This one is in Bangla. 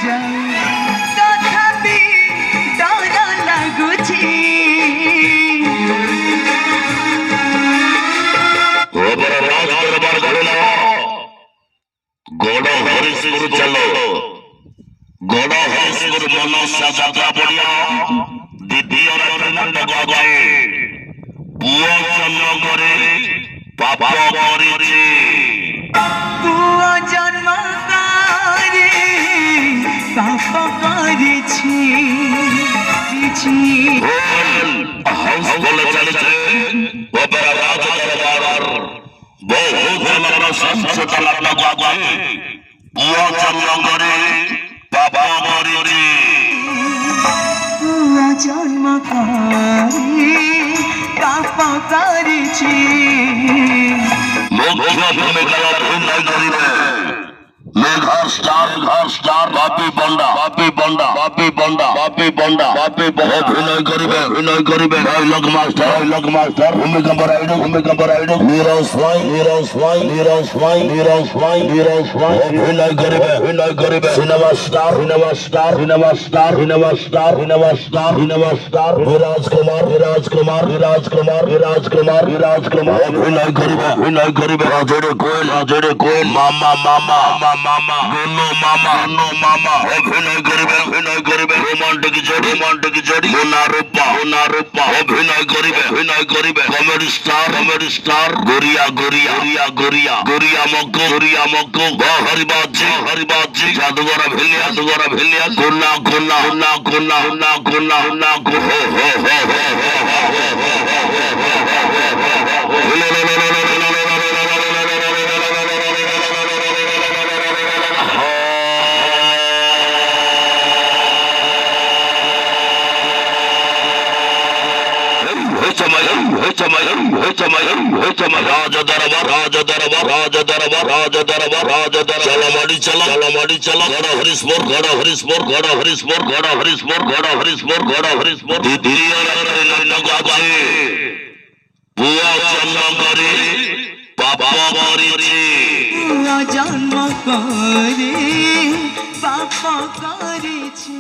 ଯାଉ ତଥାପି ଡର ଲାଗୁଛି ଗଡ଼ ହରିଶପୁର ଚାଲ ଗଡ଼ ହରିଶପୁର ମନସା ଯାତ୍ରା ପଡ଼ିଆ ଦ୍ୱିତୀୟ ରାତ୍ରି ନାଟକ ଗାଏ ପୁଅ ଜନ୍ମ କରି ପାପ କରିଛି ପୁଅ ଜନ୍ମ କରି ପାପ କରିଛି ହାଉସଫୁଲ ଚାଲିছে ଅପେରା ରାଜ ଦରବାର ବହୁତ ଜନର ସଂସ୍କୃତ ନାଟକ ଗାଏ ପୁଅ ଜନ୍ମ କରି ପାପ କରିଛି ପୁଅ ଜନ୍ମ କରି ପାପ କରିଛି ମୁଖ୍ୟ ଭୂମିକା ଅଭିନୟ କରିବେ মেঘা স্টার বাপি বন্ডা অভিনয় করিবে ডায়লগ মাস্টার ভূমিকম্প রাইড নীরজ স্বাই অভিনয় করিবে সিনেমা স্টার বিরাজ কুমার অভিনয় করিবে রাজেরে কোয়েল মামা গোনো মামা অভিনয় করিবে রোমান্টিক জড়ি গোনা রূপা অভিনয় করিবে কমেডি স্টার গরিয়া মক্কু হরিবাজি জাদুগরা ভেলিয়া গোনা রাজ দরবার চলমাড়ি চল গড় হরিশপুর দ্বিতীয় রাত্রি নাটক গায়ে পুয়া জন্ম করে পাপ করেছে পুয়া জন্ম করে পাপ করেছে